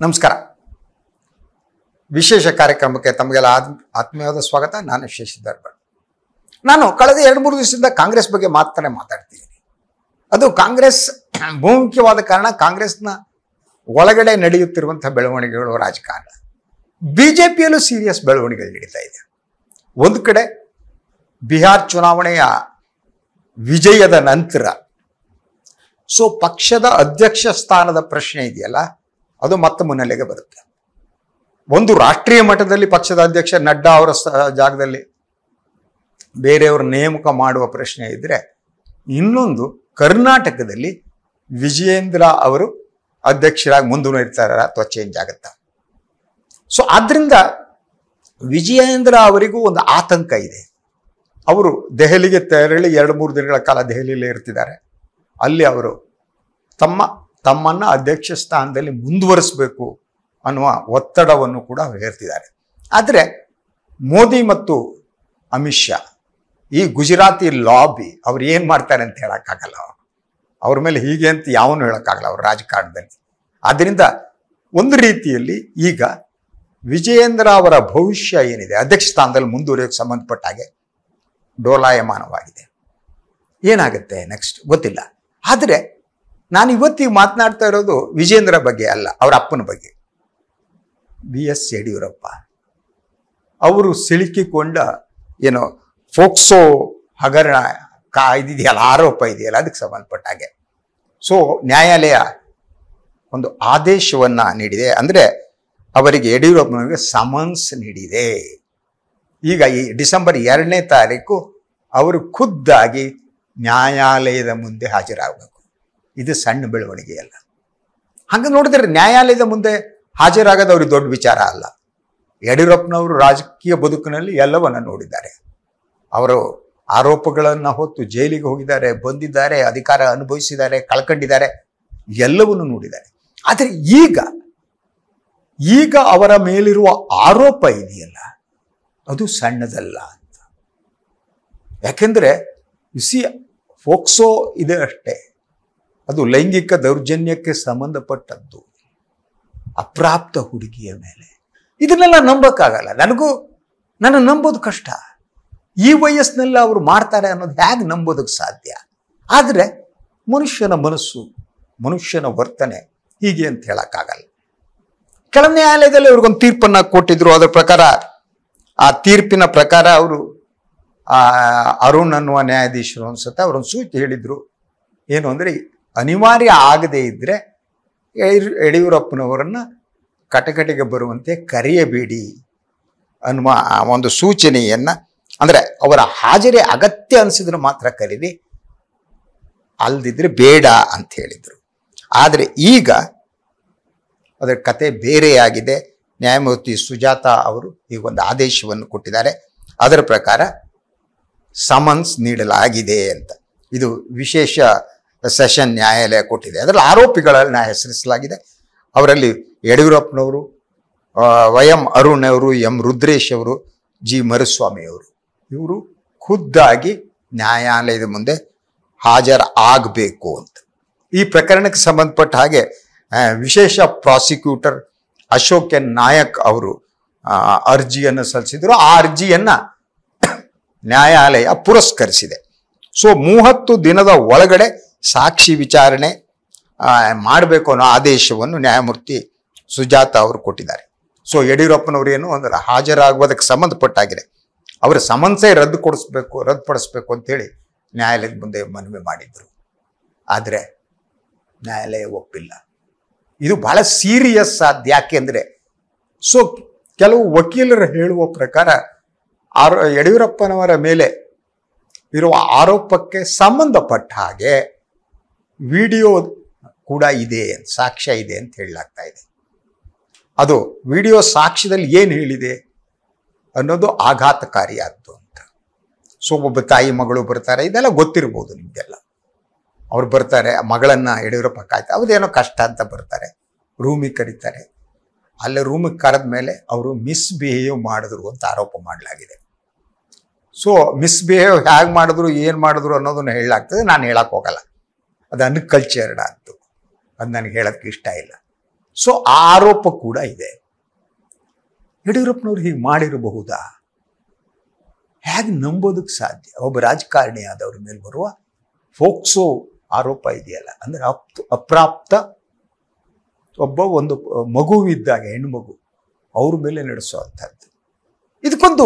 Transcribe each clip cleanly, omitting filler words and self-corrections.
ನಮಸ್ಕಾರ. ವಿಶೇಷ ಕಾರ್ಯಕ್ರಮಕ್ಕೆ ತಮಗೆಲ್ಲ ಆತ್ಮೀಯವಾದ ಸ್ವಾಗತ. ನಾನು ಶಶಿಧರ್ ಭಟ್. ನಾನು ಕಳೆದ 2-3 ದಿವಸದಿಂದ ಕಾಂಗ್ರೆಸ್ ಬಗ್ಗೆ ಮಾತಾಡ್ತಿದ್ದೀನಿ. ಅದು ಕಾಂಗ್ರೆಸ್ ಬಹುಮುಖ್ಯವಾದ ಕಾರಣ ಕಾಂಗ್ರೆಸ್ನ ಒಳಗಡೆ ನಡೆಯುತ್ತಿರುವಂತಹ ಬೆಳವಣಿಗೆಗಳು, ರಾಜಕಾರಣ. ಬಿಜೆಪಿಯಲ್ಲೂ ಸೀರಿಯಸ್ ಬೆಳವಣಿಗೆಗಳು ನಡೀತಾ ಇದೆ. ಒಂದು ಕಡೆ ಬಿಹಾರ್ ಚುನಾವಣೆಯ ವಿಜಯದ ನಂತರ ಪಕ್ಷದ ಅಧ್ಯಕ್ಷ ಸ್ಥಾನದ ಪ್ರಶ್ನೆ ಇದೆಯಲ್ಲ, ಅದು ಮತ್ತೆ ಮುನ್ನೆಲೆಗೆ ಬರುತ್ತೆ. ಒಂದು ರಾಷ್ಟ್ರೀಯ ಮಟ್ಟದಲ್ಲಿ ಪಕ್ಷದ ಅಧ್ಯಕ್ಷ ನಡ್ಡಾ ಅವರ ಜಾಗದಲ್ಲಿ ಬೇರೆಯವರು ನೇಮಕ ಮಾಡುವ ಪ್ರಶ್ನೆ ಇದ್ರೆ, ಇನ್ನೊಂದು ಕರ್ನಾಟಕದಲ್ಲಿ ವಿಜಯೇಂದ್ರ ಅವರು ಅಧ್ಯಕ್ಷರಾಗಿ ಮುಂದುವರಿತಾರ ಅಥವಾ ಚೇಂಜ್ ಆಗುತ್ತಾ? ಆದ್ರಿಂದ ವಿಜಯೇಂದ್ರ ಅವರಿಗೂ ಒಂದು ಆತಂಕ ಇದೆ. ಅವರು ದೆಹಲಿಗೆ ತೆರಳಿ 2-3 ದಿನಗಳ ಕಾಲ ದೆಹಲಿಯಲ್ಲೇ ಇರ್ತಿದ್ದಾರೆ. ಅಲ್ಲಿ ಅವರು ತಮ್ಮನ್ನ ಅಧ್ಯಕ್ಷ ಸ್ಥಾನದಲ್ಲಿ ಮುಂದುವರಿಸಬೇಕು ಅನ್ನುವ ಒತ್ತಡವನ್ನು ಕೂಡ ಹೇರ್ತಿದ್ದಾರೆ. ಆದರೆ ಮೋದಿ ಮತ್ತು ಅಮಿತ್ ಶಾ, ಈ ಗುಜರಾತಿ ಲಾಬಿ, ಅವ್ರು ಏನು ಮಾಡ್ತಾರೆ ಅಂತ ಹೇಳೋಕ್ಕಾಗಲ್ಲ. ಅವ್ರ ಮೇಲೆ ಹೀಗೆ ಅಂತ ಯಾವನು ಹೇಳೋಕ್ಕಾಗಲ್ಲ ಅವ್ರ ರಾಜಕಾರಣದಲ್ಲಿ. ಆದ್ದರಿಂದ ಒಂದು ರೀತಿಯಲ್ಲಿ ಈಗ ವಿಜಯೇಂದ್ರ ಅವರ ಭವಿಷ್ಯ ಏನಿದೆ, ಅಧ್ಯಕ್ಷ ಸ್ಥಾನದಲ್ಲಿ ಮುಂದುವರಿಯೋಕ್ಕೆ ಸಂಬಂಧಪಟ್ಟ ಹಾಗೆ ಡೋಲಾಯಮಾನವಾಗಿದೆ. ಏನಾಗುತ್ತೆ ನೆಕ್ಸ್ಟ್ ಗೊತ್ತಿಲ್ಲ. ಆದರೆ ನಾನು ಇವತ್ತಿಗೆ ಮಾತನಾಡ್ತಾ ಇರೋದು ವಿಜಯೇಂದ್ರ ಬಗ್ಗೆ ಅಲ್ಲ, ಅವರ ಅಪ್ಪನ ಬಗ್ಗೆ. BS ಯಡಿಯೂರಪ್ಪ ಅವರು ಸಿಲುಕಿಕೊಂಡ ಫೋಕ್ಸೋ ಹಗರಣ ಇದೆಯಲ್ಲ, ಆರೋಪ ಇದೆಯಲ್ಲ, ಅದಕ್ಕೆ ಸಂಬಂಧಪಟ್ಟ ಹಾಗೆ ನ್ಯಾಯಾಲಯ ಒಂದು ಆದೇಶವನ್ನ ನೀಡಿದೆ. ಅಂದರೆ ಅವರಿಗೆ, ಯಡಿಯೂರಪ್ಪನವರಿಗೆ ಸಮನ್ಸ್ ನೀಡಿದೆ. ಈಗ ಈ ಡಿಸೆಂಬರ್ 2ನೇ ತಾರೀಕು ಅವರು ಖುದ್ದಾಗಿ ನ್ಯಾಯಾಲಯದ ಮುಂದೆ ಹಾಜರಾಗಬೇಕು. ಇದು ಸಣ್ಣ ಬೆಳವಣಿಗೆಯಲ್ಲ. ಹಂಗೆ ನೋಡಿದ್ರೆ ನ್ಯಾಯಾಲಯದ ಮುಂದೆ ಹಾಜರಾಗೋದು ಅವ್ರಿಗೆ ದೊಡ್ಡ ವಿಚಾರ ಅಲ್ಲ. ಯಡಿಯೂರಪ್ಪನವರು ರಾಜಕೀಯ ಬದುಕಿನಲ್ಲಿ ಎಲ್ಲವನ್ನ ನೋಡಿದ್ದಾರೆ. ಅವರು ಆರೋಪಗಳನ್ನು ಹೊತ್ತು ಜೈಲಿಗೆ ಹೋಗಿದ್ದಾರೆ, ಬಂದಿದ್ದಾರೆ, ಅಧಿಕಾರ ಅನುಭವಿಸಿದ್ದಾರೆ, ಕಳ್ಕೊಂಡಿದ್ದಾರೆ, ಎಲ್ಲವನ್ನು ನೋಡಿದ್ದಾರೆ. ಆದರೆ ಈಗ ಅವರ ಮೇಲಿರುವ ಆರೋಪ ಇದೆಯಲ್ಲ, ಅದು ಸಣ್ಣದಲ್ಲ ಅಂತ. ಯಾಕೆಂದ್ರೆ ಫೋಕ್ಸೋ ಇದೆ ಅಷ್ಟೇ, ಅದು ಲೈಂಗಿಕ ದೌರ್ಜನ್ಯಕ್ಕೆ ಸಂಬಂಧಪಟ್ಟದ್ದು, ಅಪ್ರಾಪ್ತ ಹುಡುಗಿಯ ಮೇಲೆ. ಇದನ್ನೆಲ್ಲ ನಂಬಕ್ಕಾಗಲ್ಲ. ನನ್ನ ನಂಬೋದು ಕಷ್ಟ. ಈ ವಯಸ್ಸಿನಲ್ಲಿ ಅವರು ಮಾಡ್ತಾರೆ ಅನ್ನೋದು ಹೇಗೆ ನಂಬೋದಕ್ಕೆ ಸಾಧ್ಯ? ಆದರೆ ಮನುಷ್ಯನ ಮನಸ್ಸು, ಮನುಷ್ಯನ ವರ್ತನೆ ಹೀಗೆ ಅಂತ ಹೇಳಕ್ಕಾಗಲ್ಲ. ಕೆಲ ನ್ಯಾಯಾಲಯದಲ್ಲಿ ಅವ್ರಿಗೊಂದು ತೀರ್ಪನ್ನ ಕೊಟ್ಟಿದ್ರು. ಅದರ ಪ್ರಕಾರ, ಆ ತೀರ್ಪಿನ ಪ್ರಕಾರ ಅವರು ಅರುಣ್ ಅನ್ನುವ ನ್ಯಾಯಾಧೀಶರು ಅನ್ಸುತ್ತೆ, ಅವರೊಂದು ಸೂಚನೆ ಹೇಳಿದ್ರು. ಏನು ಅಂದರೆ, ಅನಿವಾರ್ಯ ಆಗದೇ ಇದ್ರೆ ಯಡಿಯೂರಪ್ಪನವರನ್ನ ಕಟಕಟೆಗೆ ಬರುವಂತೆ ಕರೆಯಬೇಡಿ ಅನ್ನುವ ಒಂದು ಸೂಚನೆಯನ್ನ, ಅಂದ್ರೆ ಅವರ ಹಾಜರಿ ಅಗತ್ಯ ಅನಿಸಿದ್ರೆ ಮಾತ್ರ ಕರೀರಿ, ಅಲ್ದಿದ್ರೆ ಬೇಡ ಅಂತ ಹೇಳಿದ್ರು. ಆದರೆ ಈಗ ಅದರ ಕತೆ ಬೇರೆಯಾಗಿದೆ. ನ್ಯಾಯಮೂರ್ತಿ ಸುಜಾತ ಅವರು ಈಗ ಒಂದು ಆದೇಶವನ್ನು ಕೊಟ್ಟಿದ್ದಾರೆ. ಅದರ ಪ್ರಕಾರ ಸಮನ್ಸ್ ನೀಡಲಾಗಿದೆ ಅಂತ. ಇದು ವಿಶೇಷ ಸೆಷನ್ ನ್ಯಾಯಾಲಯ ಕೊಟ್ಟಿದೆ. ಅದರಲ್ಲಿ ಆರೋಪಿಗಳಲ್ಲಿ ಹೆಸರಿಸಲಾಗಿದೆ. ಅವರಲ್ಲಿ ಯಡಿಯೂರಪ್ಪನವರು, ವೈಎಂ ಅರುಣ್ ಅವರು, ಎಂ ರುದ್ರೇಶ್ ಅವರು, ಜಿ ಮರುಸ್ವಾಮಿ ಅವರು, ಇವರು ಖುದ್ದಾಗಿ ನ್ಯಾಯಾಲಯದ ಮುಂದೆ ಹಾಜರಾಗಬೇಕು ಅಂತ. ಈ ಪ್ರಕರಣಕ್ಕೆ ಸಂಬಂಧಪಟ್ಟ ಹಾಗೆ ವಿಶೇಷ ಪ್ರಾಸಿಕ್ಯೂಟರ್ ಅಶೋಕ್ ಎನ್ ನಾಯಕ್ ಅವರು ಅರ್ಜಿಯನ್ನು ಸಲ್ಲಿಸಿದರು. ಆ ಅರ್ಜಿಯನ್ನ ನ್ಯಾಯಾಲಯ ಪುರಸ್ಕರಿಸಿದೆ. 30 ದಿನದ ಒಳಗಡೆ ಸಾಕ್ಷಿ ವಿಚಾರಣೆ ಮಾಡಬೇಕು ಅನ್ನೋ ಆದೇಶವನ್ನು ನ್ಯಾಯಮೂರ್ತಿ ಸುಜಾತ ಅವರು ಕೊಟ್ಟಿದ್ದಾರೆ. ಯಡಿಯೂರಪ್ಪನವರು ಏನು ಅಂದ್ರೆ, ಹಾಜರಾಗುವುದಕ್ಕೆ ಸಂಬಂಧಪಟ್ಟಾಗಿದೆ ಅವರ ಸಮನ್ಸೇ ರದ್ದುಪಡಿಸ್ಬೇಕು ಅಂತೇಳಿ ನ್ಯಾಯಾಲಯದ ಮುಂದೆ ಮನವಿ ಮಾಡಿದ್ರು. ಆದರೆ ನ್ಯಾಯಾಲಯ ಒಪ್ಪಿಲ್ಲ. ಇದು ಬಹಳ ಸೀರಿಯಸ್ ಆದ. ಯಾಕೆಂದ್ರೆ ಕೆಲವು ವಕೀಲರು ಹೇಳುವ ಪ್ರಕಾರ ಯಡಿಯೂರಪ್ಪನವರ ಮೇಲೆ ಇರುವ ಆರೋಪಕ್ಕೆ ಸಂಬಂಧಪಟ್ಟ ಹಾಗೆ ವಿಡಿಯೋ ಕೂಡ ಇದೆ, ಸಾಕ್ಷ್ಯ ಇದೆ ಅಂತ ಹೇಳಲಾಗ್ತಾ ಇದೆ. ಅದು ವಿಡಿಯೋ ಸಾಕ್ಷ್ಯದಲ್ಲಿ ಏನು ಹೇಳಿದೆ ಅನ್ನೋದು ಆಘಾತಕಾರಿಯಾದ್ದು ಅಂತ. ಒಬ್ಬ ತಾಯಿ ಮಗಳು ಬರ್ತಾರೆ, ಇದೆಲ್ಲ ಗೊತ್ತಿರ್ಬೋದು ನಿಮಗೆಲ್ಲ. ಅವ್ರು ಬರ್ತಾರೆ, ಮಗಳನ್ನ ಯಡಿಯೂರಪ್ಪ ಕಾಯ್ತಾರೆ, ಅವ್ರದ್ದೇನೋ ಕಷ್ಟ ಅಂತ ಬರ್ತಾರೆ, ರೂಮಿಗೆ ಕರೀತಾರೆ. ಅಲ್ಲೇ ರೂಮಿಗೆ ಕರೆದ ಮೇಲೆ ಅವರು ಮಿಸ್ಬಿಹೇವ್ ಮಾಡಿದ್ರು ಅಂತ ಆರೋಪ ಮಾಡಲಾಗಿದೆ. ಮಿಸ್ಬಿಹೇವ್ ಹೇಗೆ ಮಾಡಿದ್ರು, ಏನು ಮಾಡಿದ್ರು ಅನ್ನೋದನ್ನ ಹೇಳಲಾಗ್ತದೆ. ನಾನು ಹೇಳಕ್ ಹೋಗಲ್ಲ, ಅದು ಅನ್ಕಲ್ಚರ್ಡ್ ಆದ್ದು, ಅದು ನನಗೆ ಹೇಳೋಕ್ಕೆ ಇಷ್ಟ ಇಲ್ಲ. ಸೊ ಆ ಆರೋಪ ಕೂಡ ಇದೆ. ಯಡಿಯೂರಪ್ಪನವ್ರು ಹೀಗೆ ಮಾಡಿರಬಹುದಾ? ಹೇಗೆ ನಂಬೋದಕ್ಕೆ ಸಾಧ್ಯ? ಒಬ್ಬ ರಾಜಕಾರಣಿ ಆದವ್ರ ಮೇಲೆ ಬರುವ ಫೋಕ್ಸೋ ಆರೋಪ ಇದೆಯಲ್ಲ, ಅಂದರೆ ಅಪ್ರಾಪ್ತ ಒಂದು ಮಗುವಿದ್ದಾಗ ಹೆಣ್ಣು ಮಗು ಅವ್ರ ಮೇಲೆ ನಡೆಸುವಂಥದ್ದು. ಇದಕ್ಕೊಂದು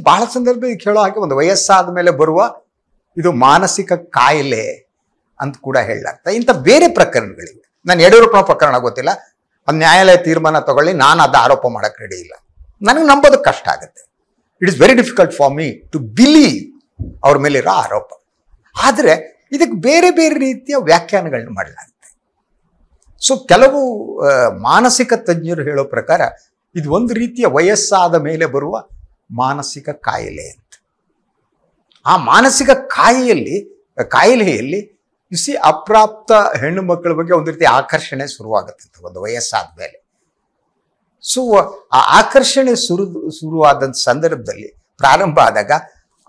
ಬಹಳ ಸಂದರ್ಭದಲ್ಲಿ ಹೇಳೋ ಹಾಗೆ ಒಂದು ವಯಸ್ಸಾದ ಮೇಲೆ ಬರುವ ಇದು ಮಾನಸಿಕ ಕಾಯಿಲೆ ಅಂತ ಕೂಡ ಹೇಳಲಾಗ್ತದೆ. ಇಂಥ ಬೇರೆ ಪ್ರಕರಣಗಳಿವೆ. ನಾನು ಯಡಿಯೂರಪ್ಪನ ಪ್ರಕರಣ ಗೊತ್ತಿಲ್ಲ, ಒಂದು ನ್ಯಾಯಾಲಯ ತೀರ್ಮಾನ ತಗೊಳ್ಳಿ, ನಾನು ಅದು ಆರೋಪ ಮಾಡಕ್ಕೆ ರೆಡಿ ಇಲ್ಲ. ನನಗೆ ನಂಬೋದಕ್ಕೆ ಕಷ್ಟ ಆಗುತ್ತೆ. It is very difficult for me to believe ಅವ್ರ ಮೇಲಿರೋ ಆರೋಪ. ಆದರೆ ಇದಕ್ಕೆ ಬೇರೆ ಬೇರೆ ರೀತಿಯ ವ್ಯಾಖ್ಯಾನಗಳನ್ನ ಮಾಡಲಾಗುತ್ತೆ. ಸೊ ಕೆಲವು ಮಾನಸಿಕ ತಜ್ಞರು ಹೇಳೋ ಪ್ರಕಾರ ಇದು ಒಂದು ರೀತಿಯ ವಯಸ್ಸಾದ ಮೇಲೆ ಬರುವ ಮಾನಸಿಕ ಕಾಯಿಲೆ ಅಂತ. ಆ ಮಾನಸಿಕ ಕಾಯಿಲೆಯಲ್ಲಿ ಅಪ್ರಾಪ್ತ ಹೆಣ್ಣು ಮಕ್ಕಳ ಬಗ್ಗೆ ಒಂದು ರೀತಿ ಆಕರ್ಷಣೆ ಶುರುವಾಗುತ್ತೆ ಒಂದು ವಯಸ್ಸಾದ ಮೇಲೆ. ಸೊ ಆ ಆಕರ್ಷಣೆ ಶುರುವಾದ ಸಂದರ್ಭದಲ್ಲಿ ಪ್ರಾರಂಭ ಆದಾಗ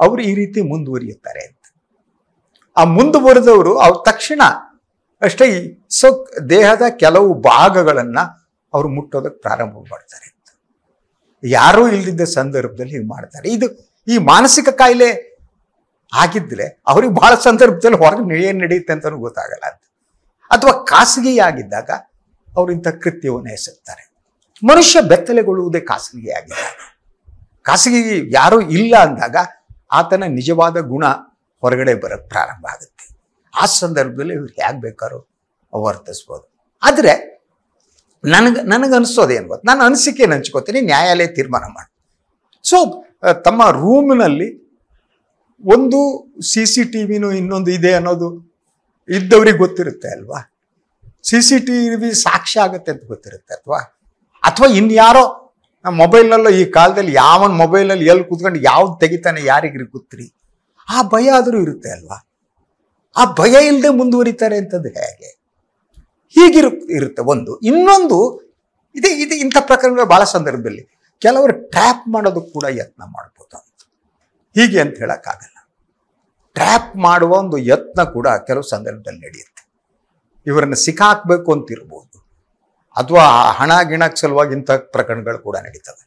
ಅವರು ಈ ರೀತಿ ಮುಂದುವರಿಯುತ್ತಾರೆ ಅಂತ. ಆ ಮುಂದುವರೆದವರು ಅವ್ರ ತಕ್ಷಣ ಅಷ್ಟೇ ಸೊ ದೇಹದ ಕೆಲವು ಭಾಗಗಳನ್ನ ಅವರು ಮುಟ್ಟೋದಕ್ಕೆ ಪ್ರಾರಂಭ ಮಾಡ್ತಾರೆ ಅಂತ. ಯಾರೂ ಇಲ್ದಿದ್ದ ಸಂದರ್ಭದಲ್ಲಿ ಹೀಗೆ ಮಾಡ್ತಾರೆ. ಈ ಮಾನಸಿಕ ಕಾಯಿಲೆ ಆಗಿದ್ರೆ ಅವ್ರಿಗೆ ಬಹಳ ಸಂದರ್ಭದಲ್ಲಿ ಹೊರಗೆ ಏನು ನಡೆಯುತ್ತೆ ಅಂತಲೂ ಗೊತ್ತಾಗಲ್ಲ ಅಂತ. ಅಥವಾ ಖಾಸಗಿಯಾಗಿದ್ದಾಗ ಅವರು ಇಂಥ ಕೃತ್ಯವನ್ನು ಎಸಗ್ತಾರೆ. ಮನುಷ್ಯ ಬೆತ್ತಲೆಗೊಳ್ಳುವುದೇ ಖಾಸಗಿಯಾಗಿದ್ದಾಗ. ಖಾಸಗಿ ಯಾರೂ ಇಲ್ಲ ಅಂದಾಗ ಆತನ ನಿಜವಾದ ಗುಣ ಹೊರಗಡೆ ಬರೋಕ್ಕೆ ಪ್ರಾರಂಭ ಆಗುತ್ತೆ. ಆ ಸಂದರ್ಭದಲ್ಲಿ ಇವ್ರು ಹೇಗೆ ಬೇಕಾದ್ರೂ ವರ್ತಿಸ್ಬೋದು. ಆದರೆ ನನಗನ್ನಿಸೋದೇನು ಗೊತ್ತು, ನಾನು ಅನಿಸಿಕೆಯನ್ನು ಹಂಚ್ಕೋತೀನಿ, ನ್ಯಾಯಾಲಯ ತೀರ್ಮಾನ ಮಾಡಿ. ಸೊ ತಮ್ಮ ರೂಮಿನಲ್ಲಿ ಒಂದು CCTVನೂ ಇನ್ನೊಂದು ಇದೆ ಅನ್ನೋದು ಇದ್ದವ್ರಿಗೆ ಗೊತ್ತಿರುತ್ತೆ ಅಲ್ವಾ. CCTV ಸಾಕ್ಷ್ಯ ಆಗುತ್ತೆ ಅಂತ ಗೊತ್ತಿರುತ್ತೆ. ಅಥವಾ ಇನ್ಯಾರೋ ಮೊಬೈಲ್ನಲ್ಲೋ, ಈ ಕಾಲದಲ್ಲಿ ಯಾವನ್ ಮೊಬೈಲಲ್ಲಿ ಎಲ್ಲಿ ಕೂತ್ಕೊಂಡು ಯಾವ್ದು ತೆಗಿತಾನೆ ಯಾರಿಗ್ರಿ ಗೊತ್ತಿರಿ, ಆ ಭಯ ಆದರೂ ಇರುತ್ತೆ ಅಲ್ವಾ. ಆ ಭಯ ಇಲ್ಲದೆ ಮುಂದುವರಿತಾರೆ ಅಂತದ್ದು ಹೇಗೆ? ಹೀಗಿರುತ್ತೆ ಒಂದು. ಇನ್ನೊಂದು ಇದು ಇಂಥ ಪ್ರಕರಣಗಳು ಬಹಳ ಸಂದರ್ಭದಲ್ಲಿ ಕೆಲವರು ಟ್ರ್ಯಾಪ್ ಮಾಡೋದಕ್ಕೆ ಕೂಡ ಯತ್ನ ಮಾಡ್ಬೋದು ಅಂತ. ಹೀಗೆ ಅಂತ ಹೇಳಕ್ಕಾಗಲ್ಲ. ಟ್ರ್ಯಾಪ್ ಮಾಡುವ ಒಂದು ಯತ್ನ ಕೂಡ ಕೆಲವು ಸಂದರ್ಭದಲ್ಲಿ ನಡೆಯುತ್ತೆ. ಇವರನ್ನು ಸಿಕ್ಕಾಕ್ಬೇಕು ಅಂತಿರ್ಬೋದು, ಅಥವಾ ಹಣ ಗಿಣಕ್ಕೆ ಸಲುವಾಗಿ ಇಂಥ ಪ್ರಕರಣಗಳು ಕೂಡ ನಡೀತವೆ.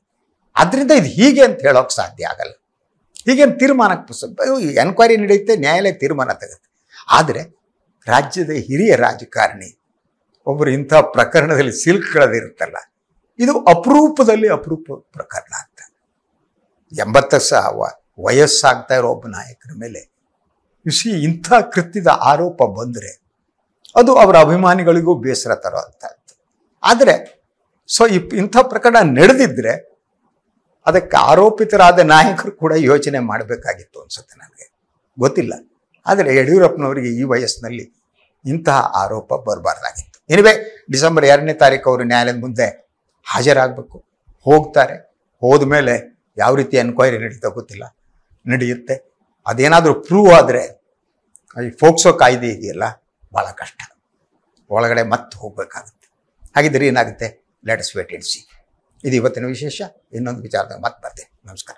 ಅದರಿಂದ ಇದು ಹೀಗೆ ಅಂತ ಹೇಳೋಕೆ ಸಾಧ್ಯ ಆಗಲ್ಲ. ಹೀಗೆ ತೀರ್ಮಾನಕ್ಕೆ ಎನ್ಕ್ವೈರಿ ನಡೆಯುತ್ತೆ, ನ್ಯಾಯಾಲಯ ತೀರ್ಮಾನ ತೆಗುತ್ತೆ. ಆದರೆ ರಾಜ್ಯದ ಹಿರಿಯ ರಾಜಕಾರಣಿ ಒಬ್ಬರು ಇಂಥ ಪ್ರಕರಣದಲ್ಲಿ ಸಿಲುಕೊಳ್ಳದಿರುತ್ತಲ್ಲ, ಇದು ಅಪರೂಪದಲ್ಲಿ ಅಪರೂಪ ಪ್ರಕರಣ ಅಂತ. 80 ವಯಸ್ಸಾಗ್ತಾ ಇರೋ ಒಬ್ಬ ನಾಯಕರ ಮೇಲೆ ಇಂಥ ಕೃತ್ಯದ ಆರೋಪ ಬಂದರೆ ಅದು ಅವರ ಅಭಿಮಾನಿಗಳಿಗೂ ಬೇಸರ ತರುವಂಥದ್ದು. ಆದರೆ ಇಂಥ ಪ್ರಕರಣ ನಡೆದಿದ್ರೆ ಅದಕ್ಕೆ ಆರೋಪಿತರಾದ ನಾಯಕರು ಕೂಡ ಯೋಚನೆ ಮಾಡಬೇಕಾಗಿತ್ತು ಅನ್ಸುತ್ತೆ. ನನಗೆ ಗೊತ್ತಿಲ್ಲ. ಆದರೆ ಯಡಿಯೂರಪ್ಪನವರಿಗೆ ಈ ವಯಸ್ಸಿನಲ್ಲಿ ಇಂತಹ ಆರೋಪ ಬರಬಾರ್ದಾಗಿತ್ತು. ಎನಿವೆ, ಡಿಸೆಂಬರ್ 2ನೇ ತಾರೀಕು ಅವರು ನ್ಯಾಯಾಲಯದ ಮುಂದೆ ಹಾಜರಾಗಬೇಕು. ಹೋಗ್ತಾರೆ. ಹೋದ ಮೇಲೆ ಯಾವ ರೀತಿ ಎನ್ಕ್ವೈರಿ ನಡೀತಾ ಗೊತ್ತಿಲ್ಲ, ನಡೆಯುತ್ತೆ. ಅದೇನಾದರೂ ಪ್ರೂವ್ ಆದರೆ ಈ ಫೋಕ್ಸೋ ಕಾಯ್ದೆ ಇದೆಯಲ್ಲ, ಭಾಳ ಕಷ್ಟ. ಒಳಗಡೆ ಮತ್ತೆ ಹೋಗ್ಬೇಕಾಗುತ್ತೆ. ಹಾಗಿದ್ರೆ ಏನಾಗುತ್ತೆ? Let us wait and see. ಇದು ಇವತ್ತಿನ ವಿಶೇಷ. ಇನ್ನೊಂದು ವಿಚಾರದಾಗ ಮತ್ತೆ ಬರ್ತೇನೆ. ನಮಸ್ಕಾರ.